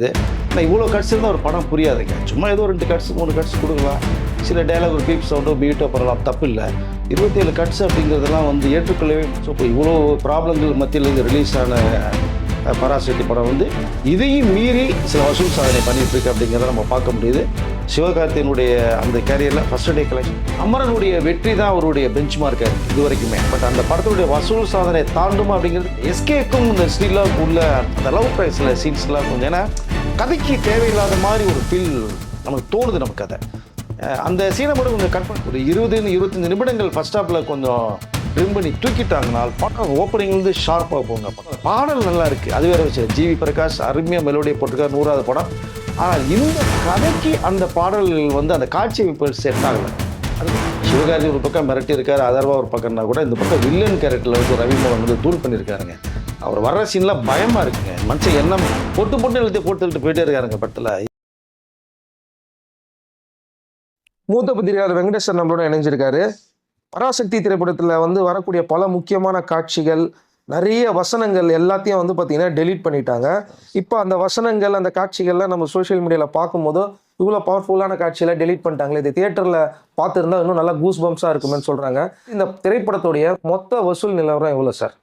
புரியுது. ஆனால் இவ்வளோ கட்ஸ் இருந்தால் ஒரு படம் புரியாதுங்க. சும்மா ஏதோ 2 கட்ஸ் 3 கட்ஸ் கொடுக்கலாம், சில டைலாக் ஒரு பீப் சவுண்டோ பீட்டோ பண்ணலாம், தப்பு இல்லை. 27 கட்ஸ் அப்படிங்கிறதெல்லாம் வந்து ஏற்றுக்கொள்ளவே. ஸோ இப்போ இவ்வளோ ப்ராப்ளங்கள் மத்தியில் இருந்து ரிலீஸ் ஆன பராசக்தி படம் வந்து இதையும் மீறி சில வசூல் சாதனை பண்ணிட்டு இருக்கு அப்படிங்கிறத நம்ம பார்க்க முடியுது. சிவகார்த்தியனுடைய அந்த கேரியரில் ஃபர்ஸ்ட் டே கலெக்ஷன், அமரனுடைய வெற்றி தான் அவருடைய பெஞ்ச் மார்க்காக இருக்குது இது வரைக்குமே. பட் அந்த படத்துடைய வசூல் சாதனை தாண்டுமா அப்படிங்கிறது எஸ்கேக்கும் இந்த ஸ்ரீலாவுக்கு உள்ள அந்த லவ் ப்ரைஸில் சீன்ஸ்லாம் கொஞ்சம், ஏன்னா கதைக்கு தேவையில்லாத மாதிரி ஒரு ஃபீல் நமக்கு தோணுது. நமக்கு கதை அந்த சீனை மட்டும் கொஞ்சம் கட் பண்ணி ஒரு 20-25 நிமிடங்கள் ஃபர்ஸ்ட் ஹாஃபில் கொஞ்சம் ட்ரிம் பண்ணி தூக்கிட்டாங்கனால் படம் ஓப்பனிங்லேருந்து ஷார்ப்பாக போங்க. பாடல் நல்லா இருக்குது, அது வேறு விஷயம். ஜிவி பிரகாஷ் அருமையாக மெலோடியை போட்டிருக்காரு, 100வது படம். ஆனால் இந்த கதைக்கு அந்த பாடல்கள் வந்து அந்த காட்சி அமைப்பு செட் ஆகலை. அது சிவகார்த்தி ஒரு பக்கம் மிரட்டி இருக்காரு, அதர்வா ஒரு பக்கம்னா கூட இந்த பக்கம் வில்லன் கேரக்டரில் வந்து ரவிமோகன் வந்து தூள் பண்ணியிருக்காருங்க. அவர் வர்ற சீன்லாம் பயமாக இருக்குங்க. மனுஷன் என்ன போட்டு எழுதி போட்டு போயிட்டே இருக்காருங்க படத்தில். மூத்த பத்திரிகையாளர் வெங்கடேஸ்வர் நம்மளோட இணைஞ்சிருக்காரு. பராசக்தி திரைப்படத்தில் வந்து வரக்கூடிய பல முக்கியமான காட்சிகள், நிறைய வசனங்கள் எல்லாத்தையும் வந்து பார்த்தீங்கன்னா டெலீட் பண்ணிட்டாங்க. இப்போ அந்த வசனங்கள் அந்த காட்சிகள்லாம் நம்ம சோஷியல் மீடியாவில் பார்க்கும்போது இவ்வளோ பவர்ஃபுல்லான காட்சியெல்லாம் டெலீட் பண்ணிட்டாங்களே, இது தியேட்டரில் பார்த்துருந்தா இன்னும் நல்லா கூஸ் பம்ப்ஸாக இருக்குமென்னு சொல்கிறாங்க. இந்த திரைப்படத்துடைய மொத்த வசூல் நிலவரம் எவ்வளோ சார்?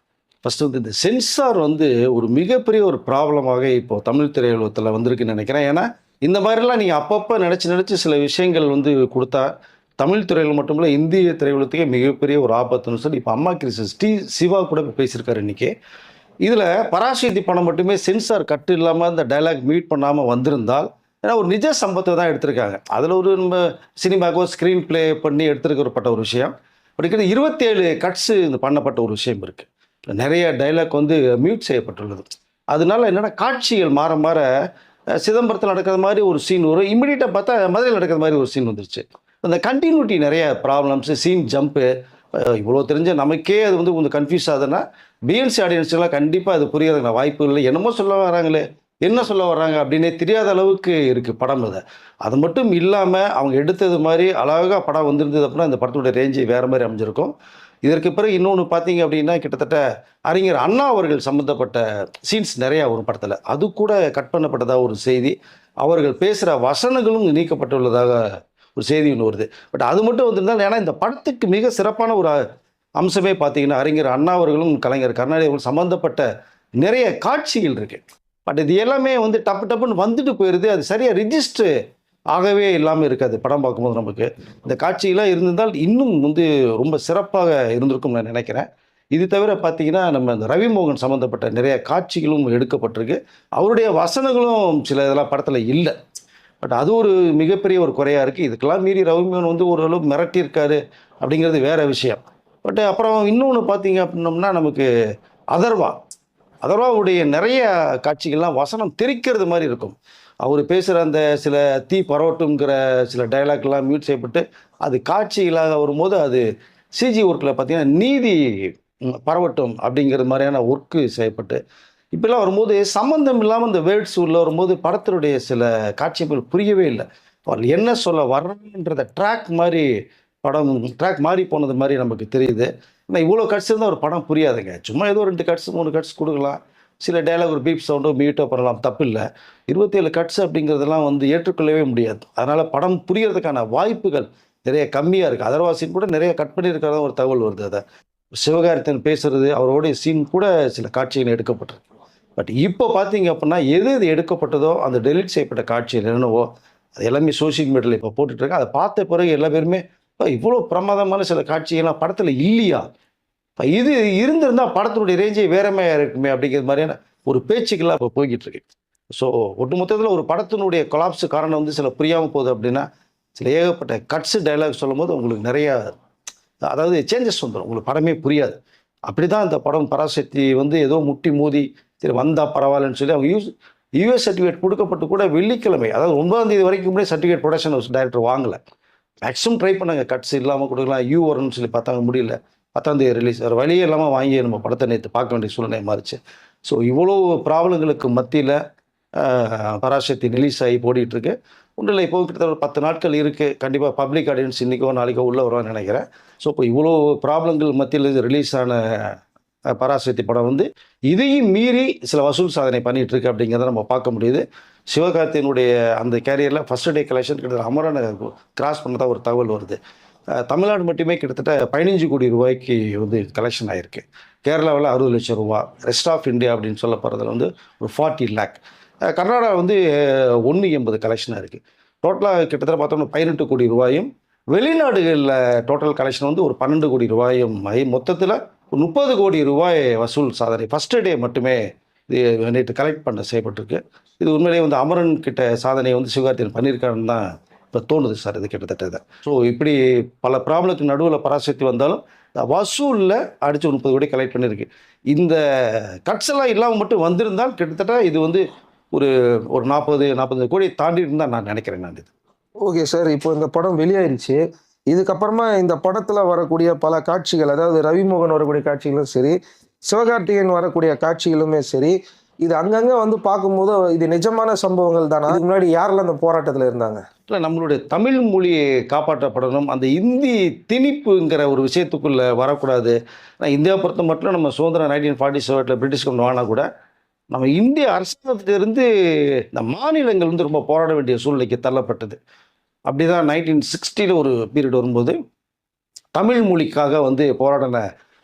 ஃபஸ்ட்டு வந்து இந்த சென்சார் வந்து ஒரு மிகப்பெரிய ஒரு ப்ராப்ளமாக இப்போது தமிழ் திரையுலகத்தில் வந்திருக்குன்னு நினைக்கிறேன். ஏன்னா இந்த மாதிரிலாம் நீங்கள் அப்பப்போ நினச்சி சில விஷயங்கள் வந்து கொடுத்தா தமிழ் துறையில் மட்டும் இல்லை இந்திய திரையுலகத்துக்கே மிகப்பெரிய ஒரு ஆபத்துன்னு சொல்லி இப்போ அம்மா கிறிஸ்டி சிவா கூட பேசியிருக்காரு இன்றைக்கி. இதில் பராசக்தி படம் மட்டுமே சென்சார் கட்டு இல்லாமல் இந்த டைலாக் மீட் பண்ணாமல் வந்திருந்தால், ஏன்னா ஒரு நிஜ சம்பவத்தை தான் எடுத்திருக்காங்க. அதில் ஒரு நம்ம சினிமாக்கோ ஸ்க்ரீன் ப்ளே பண்ணி எடுத்துருக்கப்பட்ட ஒரு விஷயம். அப்படிங்கிற 27 கட்ஸு இந்த பண்ணப்பட்ட ஒரு விஷயம் இருக்குது. நிறைய டைலாக் வந்து மியூட் செய்யப்பட்டுள்ளது. அதனால என்னென்னா காட்சிகள் மாற மாற சிதம்பரத்தில் நடக்கிற மாதிரி ஒரு சீன் வரும், இம்மிடியட்டாக பார்த்தா மதுரையில் நடக்கிற மாதிரி ஒரு சீன் வந்துருச்சு. அந்த கண்டினியூட்டி நிறைய ப்ராப்ளம்ஸு, சீன் ஜம்ப்பு, இவ்வளோ தெரிஞ்ச நமக்கே அது வந்து கொஞ்சம் கன்ஃபியூஸ் ஆகுதுன்னா பிஎன்சி ஆடியன்ஸ்லாம் கண்டிப்பாக அது புரியறதுக்கு வாய்ப்பு இல்லை. என்னமோ சொல்ல வராங்களே, என்ன சொல்ல வர்றாங்க அப்படின்னே தெரியாத அளவுக்கு இருக்குது படம். அது மட்டும் இல்லாமல் அவங்க எடுத்தது மாதிரி அழகாக படம் வந்திருந்தது அப்படின்னா இந்த படத்தோட ரேஞ்சு வேறு மாதிரி அமைஞ்சிருக்கும். இதற்கு பிறகு இன்னொன்று பார்த்தீங்க அப்படின்னா கிட்டத்தட்ட அறிஞர் அண்ணா அவர்கள் சம்மந்தப்பட்ட சீன்ஸ் நிறையா வரும் படத்தில். அது கூட கட் பண்ணப்பட்டதாக ஒரு செய்தி. அவர்கள் பேசுகிற வசனங்களும் நீக்கப்பட்டுள்ளதாக ஒரு செய்தி ஒன்று வருது. பட் அது மட்டும் வந்திருந்தால், ஏன்னா இந்த படத்துக்கு மிக சிறப்பான ஒரு அம்சமே பார்த்தீங்கன்னா அறிஞர் அண்ணா அவர்களும் கலைஞர் கருணாநிதி அவர்களும் சம்மந்தப்பட்ட நிறைய காட்சிகள் இருக்குது. பட் இது எல்லாமே வந்து டப்புன்னு வந்துட்டு போயிடுது. அது சரியாக ரிஜிஸ்டர் ஆகவே இல்லாமல் இருக்காது. படம் பார்க்கும்போது நமக்கு இந்த காட்சியெல்லாம் இருந்திருந்தால் இன்னும் வந்து ரொம்ப சிறப்பாக இருந்திருக்கும் நான் நினைக்கிறேன். இது தவிர பார்த்தீங்கன்னா நம்ம இந்த ரவிமோகன் சம்மந்தப்பட்ட நிறைய காட்சிகளும் எடுக்கப்பட்டிருக்கு. அவருடைய வசனங்களும் சில இதெல்லாம் படத்தில் இல்லை. பட் அது ஒரு மிகப்பெரிய ஒரு குறையாக இருக்குது. இதுக்கெல்லாம் மீறி ரவிமோகன் வந்து ஓரளவு மிரட்டியிருக்காரு அப்படிங்கிறது வேறு விஷயம். பட் அப்புறம் இன்னொன்று பார்த்தீங்க அப்படின்னோம்னா நமக்கு அதர்வாவுடைய நிறைய காட்சிகள்லாம் வசனம் தெரிக்கிறது மாதிரி இருக்கும். அவர் பேசுகிற அந்த சில தீ பரவட்டுங்கிற சில டைலாக்லாம் மியூட் செய்யப்பட்டு அது காட்சிகளாக வரும்போது அது சிஜி ஒர்க்கில் பார்த்தீங்கன்னா நீதி பரவட்டும் அப்படிங்கிற மாதிரியான ஒர்க்கு செய்யப்பட்டு இப்போல்லாம் வரும்போது சம்மந்தம் இல்லாமல் இந்த வேர்ட்ஸ் உள்ள வரும்போது படத்தினுடைய சில காட்சிகள் புரியவே இல்லை. என்ன சொல்ல வர்றன்றத ட்ராக் மாறி போனது மாதிரி நமக்கு தெரியுது. ஆனால் இவ்வளோ கட்ஸ் இருந்தால் ஒரு படம் புரியாதுங்க. சும்மா ஏதோ 2 கட்ஸ் 3 கட்ஸ் கொடுக்கலாம், சில டைலாக் ஒரு பீப் சவுண்டோ மியூட்டோ பண்ணலாம், தப்பு இல்லை. 27 கட்ஸ் அப்படிங்கிறதெல்லாம் வந்து ஏற்றுக்கொள்ளவே முடியாது. அதனால் படம் புரியறதுக்கான வாய்ப்புகள் நிறைய கம்மியாக இருக்குது. அதர்வாசின் கூட நிறைய கட் பண்ணியிருக்கிறதா ஒரு தகவல் வருது. அதை சிவகார்த்தியன் பேசுகிறது, அவரோடைய சீன் கூட சில காட்சிகள் எடுக்கப்பட்டிருக்கு. பட் இப்போ பார்த்தீங்க அப்படின்னா எது எடுக்கப்பட்டதோ அந்த டெலிட் செய்யப்பட்ட காட்சிகள் என்னவோ அது எல்லாமே சோஷியல் மீடியாவில் இப்போ போட்டுட்ருக்கேன். அதை பார்த்த பிறகு எல்லா பேருமே இவ்வளோ பிரமாதமான சில காட்சிகள்லாம் படத்தில் இல்லையா, இது இருந்திருந்தால் படத்தினுடைய ரேஞ்சே வேறமையாக இருக்குமே அப்படிங்கிற மாதிரியான ஒரு பேச்சுக்கெல்லாம் இப்போ போய்கிட்டு இருக்கு. ஸோ ஒட்டுமொத்தத்தில் ஒரு படத்தினுடைய கொலாப்ஸு காரணம் வந்து சில புரியாமல் போகுது அப்படின்னா சில ஏகப்பட்ட கட்ஸு டைலாக் சொல்லும் போது உங்களுக்கு நிறையா அதாவது சேஞ்சஸ் வந்துடும், உங்களுக்கு படமே புரியாது. அப்படி தான் இந்த படம் பராசக்தி வந்து ஏதோ முட்டி மோதி சரி வந்தால் பரவாயில்லன்னு சொல்லி அவங்க யூஎஸ் சர்டிஃபிகேட் கொடுக்கப்பட்டு கூட வெள்ளிக்கிழமை, அதாவது 9ஆம் தேதி வரைக்கும் கூட சர்டிஃபிகேட் ப்ரொடக்ஷன் டைரக்டர் வாங்கலை. மேக்ஸிமம் ட்ரை பண்ணாங்க கட்ஸ் இல்லாமல் கொடுக்கலாம், வரும்னு சொல்லி பார்த்தாங்க, முடியல. 10ஆம் தேதி ரிலீஸ், வேறு வழியே இல்லாமல் வாங்கி நம்ம படத்தை நேற்று பார்க்க வேண்டிய சூழ்நிலை மாறிச்சு. ஸோ இவ்வளோ ப்ராப்ளங்களுக்கு மத்தியில் பராசக்தி ரிலீஸ் ஆகி போடிட்டுருக்கு. ஒன்றில் இப்போ கிட்டத்தட்ட ஒரு 10 நாட்கள் இருக்குது. கண்டிப்பாக பப்ளிக் ஆடியன்ஸ் இன்றைக்கோ நாளைக்கோ உள்ளே வருவான்னு நினைக்கிறேன். ஸோ இப்போ இவ்வளோ ப்ராப்ளங்கள் மத்தியில் ரிலீஸ் ஆன பராசக்தி படம் வந்து இதையும் மீறி சில வசூல் சாதனை பண்ணிகிட்ருக்கு அப்படிங்கிறத நம்ம பார்க்க முடியுது. சிவகார்த்தியினுடைய அந்த கேரியரில் ஃபர்ஸ்ட் டே கலெக்ஷன் கிட்டத்தட்ட அமரனை கிராஸ் பண்ணதாக ஒரு தகவல் வருது. தமிழ்நாடு மட்டுமே கிட்டத்தட்ட 15 கோடி ரூபாய்க்கு வந்து கலெக்ஷன் ஆகிருக்கு. கேரளாவில் 60 லட்சம் ரூபா, ரெஸ்ட் ஆஃப் இந்தியா அப்படின்னு சொல்ல போகிறதுல வந்து ஒரு 40 லேக், கர்நாடகா வந்து 180 கலெக்ஷனாக இருக்குது. டோட்டலாக கிட்டத்தட்ட பார்த்தோம்னா 18 கோடி ரூபாயும், வெளிநாடுகளில் டோட்டல் கலெக்ஷன் வந்து ஒரு 12 கோடி ரூபாயும் ஆகி மொத்தத்தில் 30 கோடி ரூபாய் வசூல் சாதனை ஃபஸ்ட்டு டே மட்டுமே இது நேற்று கலெக்ட் பண்ண செய்யப்பட்டிருக்கு. இது உண்மையிலேயே வந்து அமரன் கிட்ட சாதனையை வந்து சிவகார்த்தியன் பண்ணியிருக்காருன்னு தான் இப்போ தோணுது சார். இது கிட்டத்தட்ட இதை ஸோ இப்படி பல ப்ராப்ளத்துக்கு நடுவில் பராசக்தி வந்தாலும் வசூலில் அடித்து 30 கோடி கலெக்ட் பண்ணியிருக்கு. இந்த கட்ஸ் எல்லாம் இல்லாமல் மட்டும் வந்திருந்தால் கிட்டத்தட்ட இது வந்து ஒரு ஒரு 40 கோடி தாண்டி இருந்தால் நான் நினைக்கிறேன் நான் இது. ஓகே சார், இப்போ இந்த படம் வெளியாயிருச்சு. இதுக்கப்புறமா இந்த படத்துல வரக்கூடிய பல காட்சிகள், அதாவது ரவிமோகன் வரக்கூடிய காட்சிகளும் சரி, சிவகார்த்திகேயன் வரக்கூடிய காட்சிகளுமே சரி, இது அங்கங்க வந்து பார்க்கும்போது இது நிஜமான சம்பவங்கள் தானா? அதுக்கு முன்னாடி யாரெல்லாம் அந்த போராட்டத்துல இருந்தாங்க? இல்லை, நம்மளுடைய தமிழ் மொழி காப்பாற்றப்படணும், அந்த இந்தி திணிப்புங்கிற ஒரு விஷயத்துக்குள்ளே வரக்கூடாது. ஆனால் இந்தியாவை பொறுத்த மட்டும் நம்ம சுதந்திரம் 1947 பிரிட்டிஷ் கொண்டு வாங்கினா கூட நம்ம இந்திய அரசாங்கத்திலிருந்து இந்த மாநிலங்கள் வந்து ரொம்ப போராட வேண்டிய சூழ்நிலைக்கு தள்ளப்பட்டது. அப்படிதான் 1960 ஒரு பீரியட் வரும்போது தமிழ் மொழிக்காக வந்து போராடின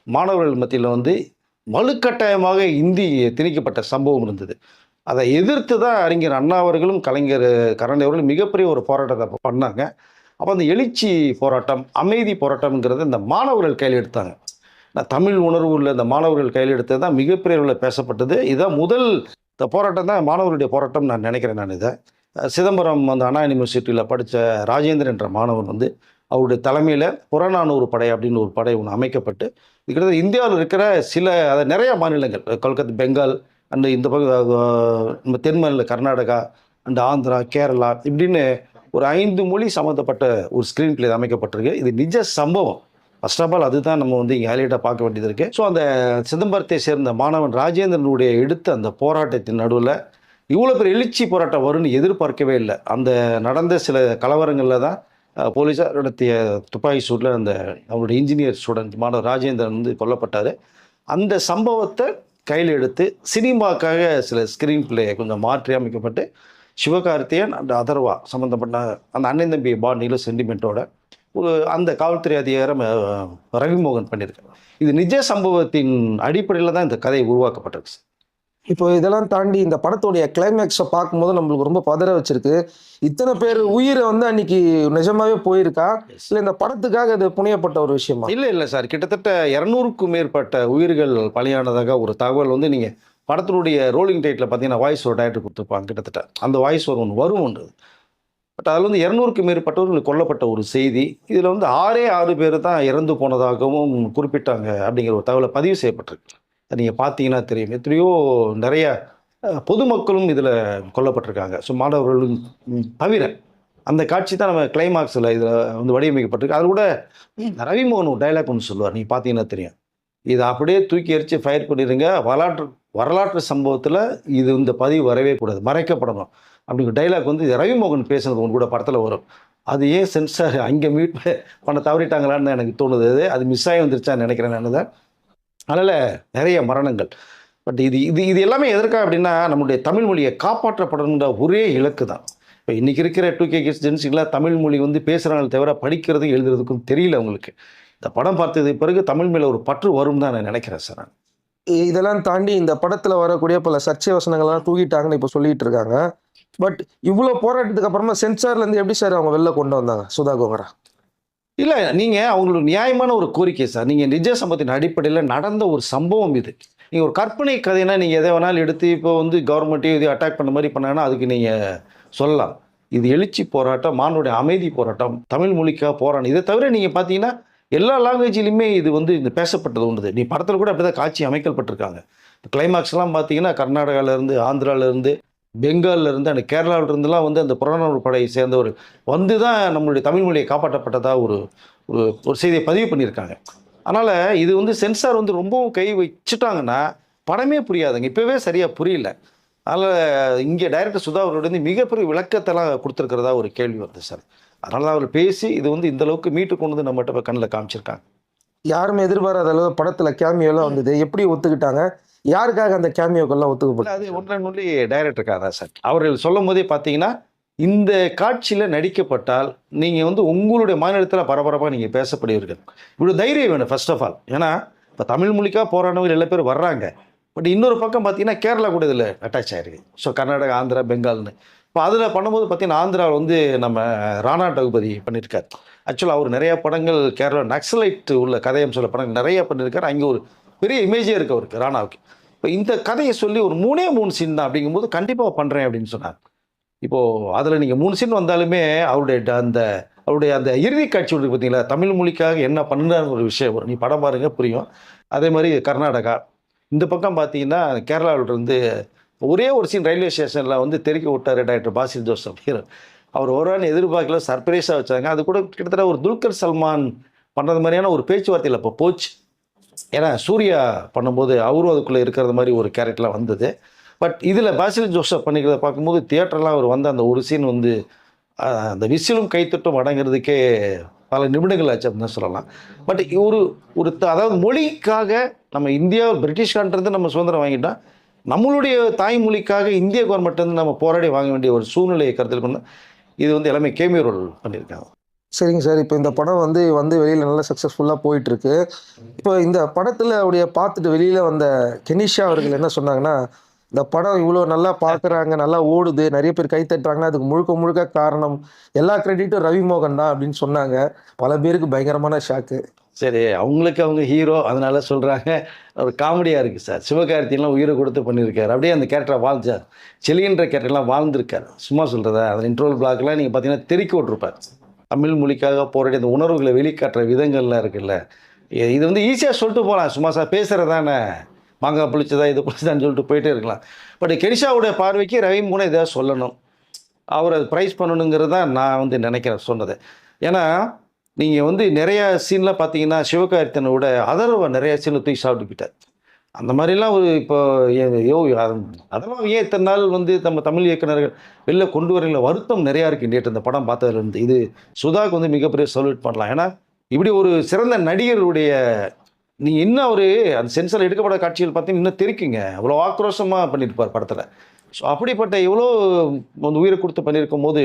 மாணவர்கள் மத்தியில் வந்து வலுக்கட்டாயமாக இந்தி திணிக்கப்பட்ட சம்பவம் இருந்தது. அதை எதிர்த்து தான் அறிஞர் அண்ணா அவர்களும் கலைஞர் கருணாநிதி அவர்களும் மிகப்பெரிய ஒரு போராட்டத்தை அப்போ பண்ணாங்க. அப்போ அந்த எழுச்சி போராட்டம், அமைதி போராட்டம்ங்கிறத இந்த மாணவர்கள் கையில் எடுத்தாங்க. தமிழ் உணர்வு உள்ள இந்த மாணவர்கள் கையில் எடுத்தது தான் மிகப்பெரிய அளவில் பேசப்பட்டது. இதான் முதல் இந்த போராட்டம் தான் மாணவர்களுடைய போராட்டம் நான் நினைக்கிறேன். நான் இதை சிதம்பரம் அந்த அண்ணா யூனிவர்சிட்டியில் படித்த ராஜேந்திரன் என்ற மாணவன் வந்து அவருடைய தலைமையில் புறநானூறு படை அப்படின்னு ஒரு படை ஒன்று அமைக்கப்பட்டு இது கிட்டத்தட்ட இந்தியாவில் இருக்கிற சில அதை நிறைய மாநிலங்கள், கொல்கத்தா, பெங்கால் அண்டு இந்த பகுதி நம்ம தென் மாநில கர்நாடகா அண்டு ஆந்திரா, கேரளா இப்படின்னு ஒரு 5 மொழி சம்மந்தப்பட்ட ஒரு ஸ்க்ரீன் பிளே அமைக்கப்பட்டிருக்கு. இது நிஜ சம்பவம். ஃபர்ஸ்ட் ஆஃப் ஆல் அதுதான் நம்ம வந்து இங்கே ஹைலைட்டாக பார்க்க வேண்டியது இருக்குது. ஸோ அந்த சிதம்பரத்தை சேர்ந்த மாணவன் ராஜேந்திரனுடைய எடுத்த அந்த போராட்டத்தின் நடுவில் இவ்வளோ பெரிய எழுச்சி போராட்டம் வரும்னு எதிர்பார்க்கவே இல்லை. அந்த நடந்த சில கலவரங்களில் தான் போலீஸார் நடத்திய துப்பாக்கி சூட்டில் அந்த அவருடைய இன்ஜினியர் ஸ்டூடெண்ட் மாணவர் ராஜேந்திரன் வந்து கொல்லப்பட்டார். அந்த சம்பவத்தை கையில் எடுத்து சினிமாக்காக சில ஸ்க்ரீன் பிளே கொஞ்சம் மாற்றி அமைக்கப்பட்டு சிவகார்த்தியன் அண்ட் அதர்வா சம்மந்தப்பட்ட அந்த அண்ணன் தம்பி பாண்டியில் சென்டிமெண்ட்டோட ஒரு அந்த காவல்துறை அதிகாரம் ரவிமோகன் பண்ணியிருக்காங்க. இது நிஜ சம்பவத்தின் அடிப்படையில் தான் இந்த கதை உருவாக்கப்பட்டிருக்கு. இப்போ இதெல்லாம் தாண்டி இந்த படத்துடைய கிளைமேக்ஸை பார்க்கும்போது நம்மளுக்கு ரொம்ப பதற வச்சிருக்கு. இத்தனை பேர் உயிரை வந்து அன்னைக்கு நிஜமாவே போயிருக்கா, இல்லை இந்த படத்துக்காக இது புனையப்பட்ட ஒரு விஷயமா? இல்லை சார், கிட்டத்தட்ட 200க்கும் மேற்பட்ட உயிர்கள் பலியானதாக ஒரு தகவல் வந்து நீங்கள் படத்தினுடைய ரோலிங் டைட்டில் பார்த்தீங்கன்னா வாய்ஸ் ஒரு டைரக்டர் கொடுத்துருப்பாங்க. கிட்டத்தட்ட அந்த வாய்ஸ் ஒரு ஒன்று வரும் ஒன்று. பட் அதில் வந்து 200க்கும் மேற்பட்டவர்கள் கொல்லப்பட்ட ஒரு செய்தி. இதில் வந்து 6 பேர் தான் இறந்து போனதாகவும் குறிப்பிட்டாங்க அப்படிங்கிற ஒரு தகவலை பதிவு செய்யப்பட்டிருக்கு. நீங்கள் பார்த்தீங்கன்னா தெரியும், எத்தனையோ நிறைய பொதுமக்களும் இதில் கொல்லப்பட்டிருக்காங்க. ஸோ மாணவர்களும் தவிர அந்த காட்சி தான் நம்ம கிளைமாக்ஸில் இதில் வந்து வடிவமைக்கப்பட்டிருக்கு. அது கூட ரவிமோகன் ஒரு டைலாக் ஒன்று சொல்லுவார், நீங்கள் பார்த்தீங்கன்னா தெரியும், இதை அப்படியே தூக்கி எரித்து ஃபயர் பண்ணிடுங்க, வரலாற்று சம்பவத்தில் இது இந்த பதிவு வரவே கூடாது, மறைக்கப்படணும் அப்படிங்கிற டைலாக் வந்து ரவிமோகன் பேசுனது ஒன்று கூட படத்தில் வரும். அது ஏன் சென்சார் அங்கே மியூட் பண்ண தவறிட்டாங்களான்னு எனக்கு தோணுது. அது மிஸ் ஆகி வந்துருச்சான்னு நினைக்கிறேன் நான் தான். அதனால் நிறைய மரணங்கள். பட் இது இது இது எல்லாமே எதற்காக அப்படின்னா நம்மளுடைய தமிழ் மொழியை காப்பாற்றப்படணுன்ற ஒரே இலக்கு தான். இப்போ இன்றைக்கி இருக்கிற 2K கிட்ஸ் ஜென்ஸுக்கெல்லாம் தமிழ் மொழி வந்து பேசுகிறாங்க தவிர படிக்கிறதுக்கும் எழுதுறதுக்கும் தெரியல அவங்களுக்கு. இந்த படம் பார்த்தது பிறகு தமிழ் மேலே ஒரு பற்று வரும் தான் நான் நினைக்கிறேன் சார். நான் இதெல்லாம் தாண்டி இந்த படத்தில் வரக்கூடிய பல சர்ச்சை வசனங்கள்லாம் தூக்கிட்டாங்கன்னு இப்போ சொல்லிட்டு இருக்காங்க. பட் இவ்வளோ போராட்டத்துக்கு அப்புறமா சென்சார்லேருந்து எப்படி சார் அவங்க வெளில கொண்டு வந்தாங்க சுதா கோங்கரா? இல்லை, நீங்கள் அவங்களுக்கு நியாயமான ஒரு கோரிக்கை சார். நீங்கள் நிஜ சம்பவத்தின் அடிப்படையில் நடந்த ஒரு சம்பவம் இது. நீங்கள் ஒரு கற்பனை கதைனா நீங்கள் எதை வேணாலும் எடுத்து இப்போ வந்து கவர்மெண்ட்டையும் இது அட்டாக் பண்ண மாதிரி பண்ணாங்கன்னா அதுக்கு நீங்கள் சொல்லலாம். இது எழுச்சி போராட்டம், மானுடைய அமைதி போராட்டம், தமிழ் மொழிக்காக போராட்டம். இதை தவிர நீங்கள் பார்த்தீங்கன்னா எல்லா லாங்குவேஜ்லையுமே இது வந்து இந்த பேசப்பட்டது உண்டு. நீ படத்தில் கூட அப்படி தான் காட்சி அமைக்கப்பட்டிருக்காங்க. கிளைமாக்ஸ்லாம் பார்த்தீங்கன்னா கர்நாடகாவிலேருந்து, ஆந்திராவிலேருந்து, பெங்காலிருந்து, அந்த கேரளாவிலிருந்துலாம் வந்து அந்த புறநானூறு படையை சேர்ந்தவர் வந்து தான் நம்மளுடைய தமிழ் மொழியை காப்பாற்றப்பட்டதாக ஒரு ஒரு செய்தியை பதிவு பண்ணியிருக்காங்க. அதனால் இது வந்து சென்சார் வந்து ரொம்பவும் கை வச்சுட்டாங்கன்னா படமே புரியாதுங்க. இப்போவே சரியாக புரியல. அதனால் இங்கே டைரக்டர் சுதா அவரோட வந்து மிகப்பெரிய விளக்கத்தெல்லாம் கொடுத்துருக்கிறதா ஒரு கேள்வி வருது சார். அதனால் அவர் பேசி இது வந்து இந்தளவுக்கு மீட்டு கொண்டு வந்து நம்மகிட்ட கண்ணில் காமிச்சிருக்காங்க. யாருமே எதிர்பாராத அளவு படத்துல கேமியோலாம் வந்தது, எப்படி ஒத்துக்கிட்டாங்க? யாருக்காக அந்த கேமியோக்கெல்லாம் இல்ல, ஒத்துக்கப்படும்? அது ஒன்றன் ஒன்லி டைரக்டருக்காக தான் சார். அவர்கள் சொல்லும் போதே பார்த்தீங்கன்னா, இந்த காட்சியில நடிக்கப்பட்டால், நீங்க வந்து உங்களுடைய மாநிலத்தில பரபரப்பா நீங்க பேசப்படுவீர்கள். இவ்வளவு தைரியம் வேணும் ஃபர்ஸ்ட் ஆஃப் ஆல். ஏன்னா, இப்ப தமிழ் மொழிக்கா போராடினவங்க எல்லா பேரும் வர்றாங்க. பட் இன்னொரு பக்கம் பார்த்தீங்கன்னா, கேரளா கூட இதில அட்டாச் ஆயிருக்கு. ஸோ கர்நாடகா, ஆந்திரா, பெங்கால்னு. இப்ப அதில பண்ணும்போது பார்த்தீங்கன்னா, ஆந்திராவுல வந்து நம்ம ராணா டகுபதி பண்ணியிருக்காரு. ஆக்சுவலா அவர் நெறைய படங்கள் கேரளா நக்சலைட் உள்ள கதையம்சம் உள்ள படங்கள் நெறைய பண்ணியிருக்காரு. அங்கே ஒரு பெரிய இமேஜே இருக்கு அவருக்கு, ராணாவுக்கு. இப்ப இந்த கதைய சொல்லி ஒரு 3 சீன் தான் அப்படிங்கும்போது, கண்டிப்பா பண்றேன் அப்படின்னு சொன்னார். இப்போ அதில நீங்க 3 சீன் வந்தாலுமே, அவருடைய அந்த இறுதி காட்சி இருக்கு பார்த்தீங்களா? தமிழ் மொழிக்காக என்ன பண்ணாருன்னு ஒரு விஷயம் வரும். நீ படம் பாருங்க புரியும். அதே மாரி கர்நாடகா. இந்த பக்கம் பார்த்தீங்கன்னா, கேரளாவுல இருந்து ஒரே ஒரு சீன் ரயில்வே ஸ்டேஷன்ல வந்து தெறிக்க விட்டாரு டைரக்டர் பாசில் ஜோசப் ஹீரோ. அவர் வருவார்ன்னு எதிர்பார்க்கல. சர்ப்ரைஸா வச்சாங்க. அது கூட கிட்டத்தட்ட ஒரு துல்கர் சல்மான் பண்றது மாரியான ஒரு பேச்சுவார்த்தையில அப்போ போச்சு. ஏன்னா சூர்யா பண்ணும்போது அவரும் அதுக்குள்ள இருக்கிறது மாரி ஒரு கேரக்டர்லாம் வந்தது. பட் இதில பாசில் ஜோசப் பண்ணிக்கிறத பார்க்கும்போது தியேட்டர்லாம் அவர் வந்த அந்த ஒரு சீன் வந்து அந்த விசிலும் கைத்தட்டும் அடங்குறதுக்கே பல நிமிடங்கள் ஆச்சு அப்படின்னு தான் சொல்லலாம். பட் ஒரு ஒரு அதாவது மொழிக்காக நம்ம இந்தியா பிரிட்டிஷ்காரன்ட்டருந்து நம்ம சுதந்திரம் வாங்கிட்டோம். நம்மளுடைய தாய்மொழிக்காக இந்திய கவர்மெண்ட் வந்து நம்ம போராடி வாங்க வேண்டிய ஒரு சூழ்நிலையை கருத்தில் கொண்டு இது வந்து எல்லாமே கேமியோ ரோல் பண்ணியிருக்காங்க. சரிங்க சார். இப்போ இந்த படம் வந்து வந்து வெளியில நல்லா சக்ஸஸ்ஃபுல்லா போயிட்டுருக்கு. இப்போ இந்த படத்துல உடைய பார்த்துட்டு வெளியில வந்த கெனிஷா அவர்கள் என்ன சொன்னாங்கன்னா, இந்த படம் இவ்வளோ நல்லா பார்க்குறாங்க, நல்லா ஓடுது, நெறைய பேர் கை தட்டுறாங்கன்னா, அதுக்கு முழுக்க முழுக்க காரணம் எல்லா கிரெடிட்டும் ரவி மோகன் தான் அப்படின்னு சொன்னாங்க. பல பேருக்கு பயங்கரமான ஷாக்கு. சரி, அவங்களுக்கு அவங்க ஹீரோ அதனால சொல்றாங்க. ஒரு காமெடியா இருக்கு சார். சிவகார்த்திகேயன்லாம் உயிரை கொடுத்து பண்ணியிருக்காரு. அப்படியே அந்த கேரக்டர வாழ்ந்தார். செலின்ற கேரக்டர்லாம் வாழ்ந்திருக்காரு. சும்மா சொல்றதா? அந்த இன்ட்ரோல் பிளாக்லாம் நீங்க பார்த்தீங்கன்னா தெறிக்க விட்டுருப்பார். தமிழ் மொழிக்காக போராடி அந்த உணர்வுகளை வெளிக்காட்டுற விதங்கள்லாம் இருக்குல்ல. இது வந்து ஈஸியா சொல்லிட்டு போலாம். சும்மா சார் பேசுறது தானே. மாங்கா புளிச்சதா, இது புளிச்சதான்னு சொல்லிட்டு போயிட்டே இருக்கலாம். பட் கெனிஷாவுடைய பார்வைக்கு ரவி மூலம் எதாவது சொல்லணும். அவர பிரைஸ் பண்ணணுங்கிறது தான் நான் வந்து நினைக்கிறேன் சொன்னது. ஏன்னா, நீங்க வந்து நெறைய சீன்ல பார்த்தீங்கன்னா, சிவகார்த்திகேயனோட அதர்வ நெறைய சீன்ல தூக்கி சாப்பிட்டு போயிட்டார். அந்த மாரிலாம் ஒரு இப்போ அதெல்லாம் ஏன் இத்தன நாள் வந்து நம்ம தமிழ் இயக்குனர்கள் வெளில கொண்டு வரல வருத்தம் நெறையா இருக்கு நேற்று இந்த படம் பார்த்ததுலேருந்து. இது சுதாக்கு வந்து மிகப்பெரிய சல்யூட் பண்ணலாம். ஏன்னா, இப்படி ஒரு சிறந்த நடிகருடைய நீங்க இன்னும் அவரு அந்த சென்சார்ல எடுக்கப்பட்ட காட்சிகள் பார்த்தீங்கன்னா, இன்னும் தெறிக்குங்க. அவ்வளோ ஆக்ரோஷமா பண்ணியிருப்பார் படத்துல. ஸோ அப்படிப்பட்ட எவ்வளோ வந்து உயிர குடுத்து பண்ணியிருக்கும்போது,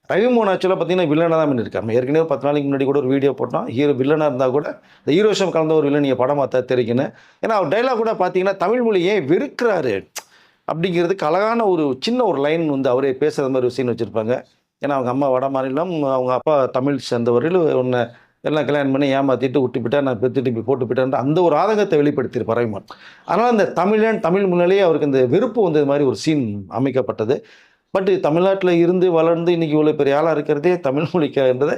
ரவிமோகன் ஆக்சுவலா பார்த்தீங்கன்னா, வில்லனா தான் பண்ணியிருக்காரு. நம்ம ஏற்கனவே 10 நாளைக்கு முன்னாடி கூட ஒரு வீடியோ போட்டோம். ஹீரோ வில்லனா இருந்தா கூட, இந்த ஹீரோயிசம் கலந்த ஒரு வில்லன் நீங்க படம் பார்த்தா தெரியும்னு. ஏன்னா, அவர் டயலாக் கூட பார்த்தீங்கன்னா, தமிழ் மொழிய ஏன் வெறுக்கிறாரு? அப்படிங்கிறதுக்கு அழகான ஒரு சின்ன ஒரு லைன் வந்து அவரே பேசுற மாரி ஒரு சீன் வச்சிருப்பாங்க. ஏன்னா, அவங்க அம்மா வட மாநிலம், அவங்க அப்பா தமிழ் சேர்ந்தவர்கள். உன்ன எல்லாம் கல்யாணம் பண்ணி ஏமாத்திட்டு விட்டுப்பிட்டா, நான் பெத்துட்டு இப்படி போட்டு போயிட்டேன்ற அந்த ஒரு ஆதங்கத்தை வெளிப்படுத்தியிருப்பார் ரவிமான். அதனால அந்த தமிழன், தமிழ் முன்னாலேயே அவருக்கு இந்த வெறுப்பு வந்தது மாரி ஒரு சீன் அமைக்கப்பட்டது. பட் தமிழ்நாட்டில இருந்து வளர்ந்து இன்னைக்கு இவ்வளோ பெரிய ஆளா இருக்கிறதே தமிழ் மொழிக்காகன்றத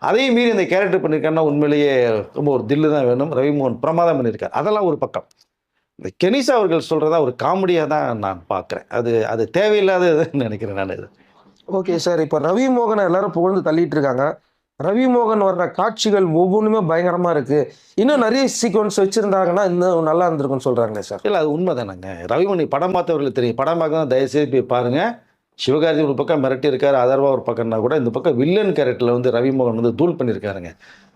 அதையும் மீறி இந்த கேரக்டர் பண்ணியிருக்காருன்னா உண்மையிலேயே ரொம்ப ஒரு தில்லு தான் வேணும். ரவிமோகன் பிரமாதம் பண்ணியிருக்காரு. அதெல்லாம் ஒரு பக்கம். இந்த கெனிஷா அவர்கள் சொல்றதா ஒரு காமெடியா தான் நான் பார்க்குறேன். அது அது தேவையில்லாததுன்னு நினைக்கிறேன் நான் இது. Okay sir. இப்போ ரவி மோகன எல்லாரும் புகழ்ந்து தள்ளிட்டு இருக்காங்க. ரவி மோகன் வர்ற காட்சிகள் ஒவ்வொன்னுமே பயங்கரமா இருக்கு. இன்னும் நெறைய சீக்வென்ஸ் வச்சிருந்தாங்கன்னா, இன்னும் நல்லா இருந்திருக்கும்னு சொல்றாங்களே சார். இல்ல அது உண்மைதானங்க. ரவிமணி படம் பார்த்தவர்களுக்கு தெரியும். படம் பார்க்கணும் தயவுசெய்து போய் பாருங்க. சிவகார்த்திகேயன் ஒரு பக்கம் மிரட்டி இருக்காரு. அதர்வா ஒரு பக்கம்னா கூட இந்த பக்கம் வில்லன் கேரக்டர்ல வந்து ரவிமோகன் வந்து தூள் பண்ணியிருக்காருங்க.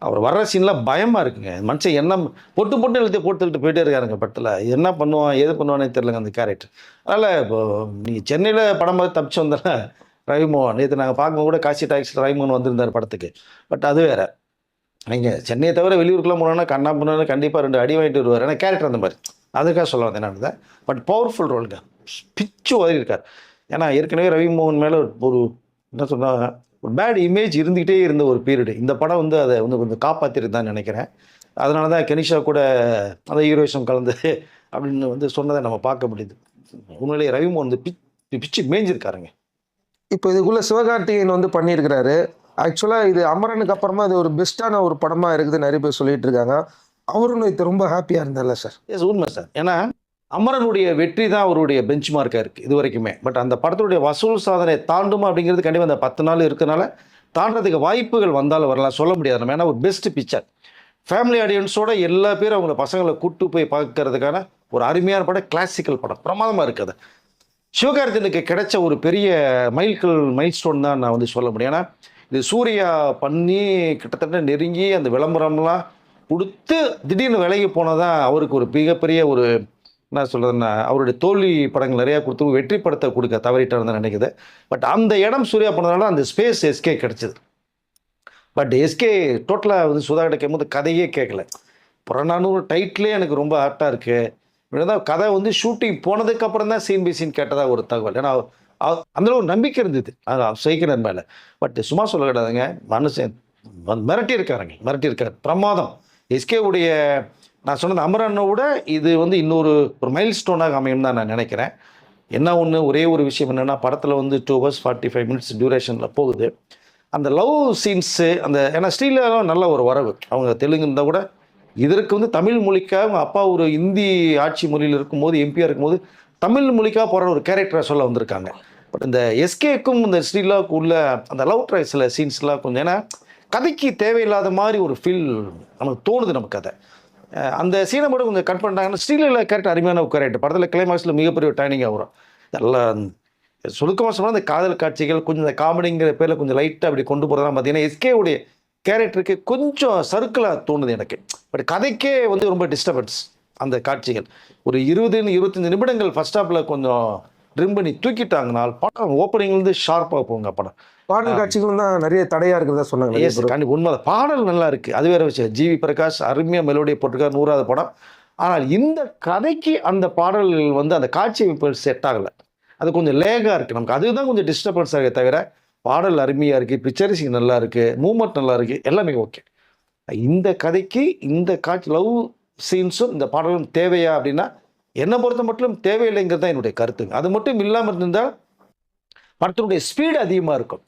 அவர் வர்ற சீன்லாம் பயமா இருக்குங்க. மனுஷன் என்ன பொட்டு பொட்டு எழுதி போட்டுக்கிட்டு போயிட்டே இருக்காருங்க படத்துல. என்ன பண்ணுவான், ஏது பண்ணுவானே தெரியலங்க அந்த கேரக்டர். அதனால இப்போ நீங்க சென்னையில படம் பார்த்து தப்பிச்சு வந்தால ரவிமோகன் நேற்று நாங்கள் பார்க்கும்போது கூட காசி டாக்ஸில் ரவிமோகன் வந்திருந்தார் படத்துக்கு. பட் அது வேற. நீங்க சென்னையை தவிர வெளியூருக்குலாம் போனோம்னா கண்ணா பண்ணா கண்டிப்பாக 2 அடி வாங்கிட்டு வருவார். ஏன்னா கேரக்டர் அந்த மாதிரி. அதுக்காக சொல்ல வந்தேன் நான். பட் பவர்ஃபுல் ரோலுங்க. பிச்சு உதறி இருக்கார். ஏன்னா ஏற்கனவே ரவிமோகன் மேலே ஒரு என்ன சொன்னா ஒரு பேட் இமேஜ் இருந்துகிட்டே இருந்த ஒரு பீரியடு. இந்த படம் வந்து அதை வந்து கொஞ்சம் காப்பாற்றிருந்தான்னு நினைக்கிறேன். அதனால தான் கெனிஷா கூட அந்த ஹீரோயிசம் கலந்து அப்படின்னு வந்து சொன்னதை நம்ம பார்க்க முடியுது. உண்மையிலேயே ரவிமோகன் வந்து பிச்சு மேய்ஞ்சிருக்காருங்க. இப்போ இதுக்குள்ள சிவகார்த்திகேயன் வந்து பண்ணியிருக்கிறாரு. ஆக்சுவலா இது அமரனுக்கு அப்புறமா இது ஒரு பெஸ்ட்டான ஒரு படமா இருக்குது நெறைய பேர் சொல்லிட்டு இருக்காங்க. அவரும் நேத்து ரொம்ப ஹாப்பியா இருந்தார்ல சார். எஸ் உண்மை சார். ஏன்னா அமரனுடைய வெற்றி தான் அவருடைய பெஞ்ச் மார்க்காக இருக்குது இது வரைக்குமே. பட் அந்த படத்துடைய வசூல் சாதனை தாண்டுமா அப்படிங்கிறது கண்டிப்பாக அந்த 10 நாள் இருக்கனால தாண்டறதுக்கு வாய்ப்புகள் வந்தாலும் வரலாம் சொல்ல முடியாது நம்ம. ஏன்னா ஒரு பெஸ்ட் பிக்சர் ஃபேமிலி ஆடியன்ஸோட எல்லா பேரும் அவங்கள பசங்களை கூட்டு போய் பார்க்கறதுக்கான ஒரு அருமையான படம். கிளாசிக்கல் படம் பிரமாதமாக இருக்குது. சிவகார்த்திகேயனுக்கு கிடைச்ச ஒரு பெரிய மைல்ஸ்டோன் தான் நான் வந்து சொல்ல முடியும். ஏன்னா இது சூர்யா பண்ணி கிட்டத்தட்ட நெருங்கி அந்த விளம்பரம்லாம் கொடுத்து திடீர்னு விலகி போனதான் அவருக்கு ஒரு மிகப்பெரிய ஒரு என்ன சொல்கிறதுன்னா அவருடைய தோல்வி படங்கள் நிறையா கொடுத்து வெற்றி படத்தை கொடுக்க தவறிட்டார் தான் நினைக்குது. பட் அந்த இடம் சூர்யா போனதுனால அந்த ஸ்பேஸ் எஸ்கே கிடச்சிது. பட் எஸ்கே டோட்டலாக வந்து சுதா கிடைக்கும் போது கதையே கேட்கல. புறநானூறு டைட்டிலே எனக்கு ரொம்ப ஆர்ட்டாக இருக்குது. இப்படிதான் கதை வந்து ஷூட்டிங் போனதுக்கப்புறம் தான் சீன் பை சீன் கேட்டதாக ஒரு தகவல். ஏன்னா அந்தளவு ஒரு நம்பிக்கை இருந்தது அது சைக்கினர் மேலே. பட் சும்மா சொல்ல கிடையாதுங்க, மனுஷன் மிரட்டியிருக்காரு பிரமாதம். எஸ்கே உடைய நான் சொன்னது அமரனை விட இது வந்து இன்னொரு ஒரு மைல் ஸ்டோனாக அமையும் தான் நான் நினைக்கிறேன். என்ன ஒன்று ஒரே ஒரு விஷயம் என்னென்னா படத்தில் வந்து 2 hours 45 minutes டியூரேஷனில் போகுது. அந்த லவ் சீன்ஸு அந்த ஏன்னா ஸ்ரீலாவும் நல்ல ஒரு வரவு. அவங்க தெலுங்கு இருந்தால் கூட இதற்கு வந்து தமிழ் மொழிக்காக அவங்க அப்பா ஒரு இந்தி ஆட்சி மொழியில் இருக்கும்போது எம்பியாக இருக்கும்போது தமிழ் மொழிக்காக போகிற ஒரு கேரக்டரை சொல்ல வந்திருக்காங்க. பட் இந்த எஸ்கேக்கும் இந்த ஸ்ரீலாவுக்கு உள்ள அந்த லவ் ட்ரை சில சீன்ஸ்லாம் கொஞ்சம் ஏன்னா கதைக்கு தேவையில்லாத மாதிரி ஒரு ஃபீல் நமக்கு தோணுது. நமக்கு கதை அந்த சீனை மட்டும் கொஞ்சம் கட் பண்ணிட்டாங்கன்னா ஸ்ரீலா கேரக்டர் அருமையான ஒரு கேரக்டர். படத்தில் கிளைமாக்ஸில் மிகப்பெரிய ஒரு டைனிங்காக வரும். நல்லா சுருக்கமாக சொன்னால் அந்த காதல் காட்சிகள் கொஞ்சம் இந்த காமெடிங்கிற பேரில் கொஞ்சம் லைட்டாக அப்படி கொண்டு போகிறதெல்லாம் பார்த்தீங்கன்னா எஸ்கேவுடைய கேரக்டருக்கு கொஞ்சம் சர்க்கிளாக தோணுது எனக்கு. பட் கதைக்கே வந்து ரொம்ப டிஸ்டர்பன்ஸ் அந்த காட்சிகள். ஒரு 20-25 நிமிடங்கள் ஃபர்ஸ்ட் ஹாஃபில் கொஞ்சம் ட்ரிம் பண்ணி தூக்கிட்டாங்கனால் படம் ஓப்பனிங்லேருந்து ஷார்ப்பாக போங்க. படம் பாடல் காட்சிகளும் தான் நிறைய தடையாக இருக்கிறதா சொன்னாங்க. எஸ் கண்டிப்பாக உண்மை. பாடல் நல்லா இருக்குது, அது வேறு விஷயம். ஜிவி பிரகாஷ் அருமையாக மெலோடியை போட்டிருக்காரு, 100வது படம். ஆனால் இந்த கதைக்கு அந்த பாடல்கள் வந்து அந்த காட்சி அமைப்பு செட் ஆகலை. அது கொஞ்சம் லேகாக இருக்குது நமக்கு. அதுதான் கொஞ்சம் டிஸ்டர்பன்ஸாக இருக்கே தவிர பாடல் அருமையாக இருக்குது, பிக்சரிசிங் நல்லா இருக்குது, மூமெண்ட் நல்லா இருக்குது, எல்லாமே ஓகே. இந்த கதைக்கு இந்த காட்சி லவ் சீன்ஸும் இந்த பாடலும் தேவையா அப்படின்னா என்னை பொறுத்த மட்டும் தேவையில்லைங்கிறது தான் என்னுடைய கருத்துங்க. அது மட்டும் இல்லாமல் இருந்திருந்தால் படத்தினுடைய ஸ்பீடு அதிகமாக இருக்கும்.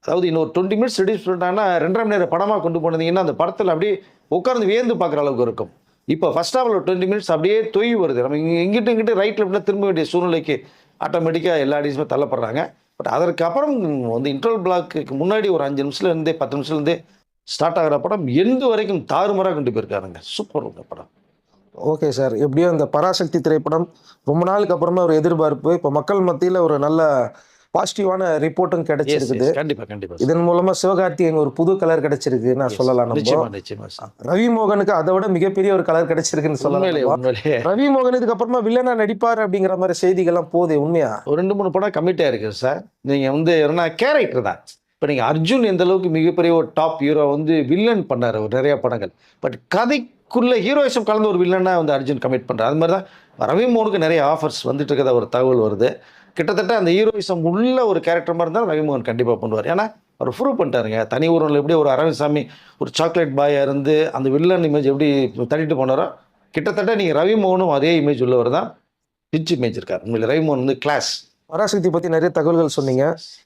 அதாவது இன்னொரு 20 minutes ரெடியூஸ் பண்ணிட்டாங்கன்னா 2.5 மணி நேரம் படமாக கொண்டு போனீங்கன்னா அந்த படத்தில் அப்படியே உட்கார்ந்து வியந்து பார்க்குற அளவுக்கு இருக்கும். இப்போ ஃபர்ஸ்ட் ஹாஃபில் 20 minutes அப்படியே தொய்வு வருது. நம்ம இங்கிட்டு ரைட் லெஃப்ட்டில் திரும்ப வேண்டிய சூழ்நிலைக்கு ஆட்டோமேட்டிக்காக எல்லா ஆடியன்ஸுமே தள்ளப்படுறாங்க. பட் அதற்கு அப்புறம் வந்து இன்டர்வல் பிளாக்கு முன்னாடி ஒரு 5 நிமிஷத்துலேருந்தே 10 நிமிஷத்துலேருந்தே ஸ்டார்ட் ஆகிற படம் எண்டு வரைக்கும் தாறுமாறாக கொண்டு போயிருக்காருங்க. சூப்பர் இந்த படம். ஓகே சார், எப்படியோ இந்த பராசக்தி திரைப்படம் ரொம்ப நாளுக்கு அப்புறமா ஒரு எதிர்பார்ப்பு இப்போ மக்கள் மத்தியில் ஒரு நல்ல பாசிட்டிவான ரிப்போர்ட்டும் கிடைச்சிருக்குது. கண்டிப்பா. இதன் மூலமா சிவகார்த்திகேயன் ஒரு புது கலர் கிடைச்சிருக்கு நான் சொல்லலாம். நிச்சயமா. ரவி மோகனுக்கு அதை விட மிகப்பெரிய ஒரு கலர் கிடைச்சிருக்குன்னு சொல்லலாம். ரவி மோகன் இதுக்கு அப்புறமா வில்லனா நடிப்பார் அப்படிங்கிற மாதிரி செய்திகள்லாம் போகுது. உண்மையா ஒரு 2-3 படம் கமிட்டாக இருக்குது சார். நீங்கள் வந்து என்ன கேரக்டர் தான். இப்போ நீங்கள் அர்ஜுன் எந்த அளவுக்கு மிகப்பெரிய ஒரு டாப் ஹீரோ வந்து வில்லன் பண்ணார் ஒரு நிறைய படங்கள். பட் கதைக்குள்ள ஹீரோயிசம் கலந்து ஒரு வில்லனாக வந்து அர்ஜுன் கமிட் பண்ணுறார். அது மாதிரி தான் ரவி மோகனுக்கு நிறைய ஆஃபர்ஸ் வந்துட்டு இருக்கிறதா ஒரு தகவல் வருது. கிட்டத்தட்ட அந்த ஹீரோயிசம் உள்ள ஒரு கேரக்டர் மாதிரி தான் ரவிமோகன் கண்டிப்பாக பண்ணுவார். ஏன்னா அவர் ப்ரூவ் பண்ணிட்டாருங்க. தனி ஊரில் எப்படி ஒரு அரவிந்த்சாமி ஒரு சாக்லேட் பாயாக இருந்து அந்த வில்லன் இமேஜ் எப்படி தள்ளிட்டு போனாரோ கிட்டத்தட்ட நீங்கள் ரவிமோகனும் அதே இமேஜ் உள்ளவர் தான். பிச் இமேஜ் இருக்கார் உண்மையில். ரவிமோகன் வந்து கிளாஸ். பராசக்தி பற்றி நிறைய தகவல்கள் சொன்னீங்க.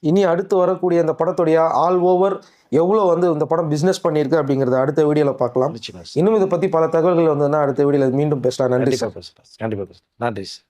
இனி அடுத்து வரக்கூடிய இந்த படத்துடைய ஆல் ஓவர் எவ்வளோ வந்து இந்த படம் பிஸ்னஸ் பண்ணியிருக்கு அப்படிங்கிறத அடுத்த வீடியோவில் பார்க்கலாம். இன்னும் இதை பற்றி பல தகவல்கள் வந்ததுன்னா அடுத்த வீடியோவில் மீண்டும் பேசலாம். நன்றி சார். கண்டிப்பாக பேசலாம். நன்றி சார்.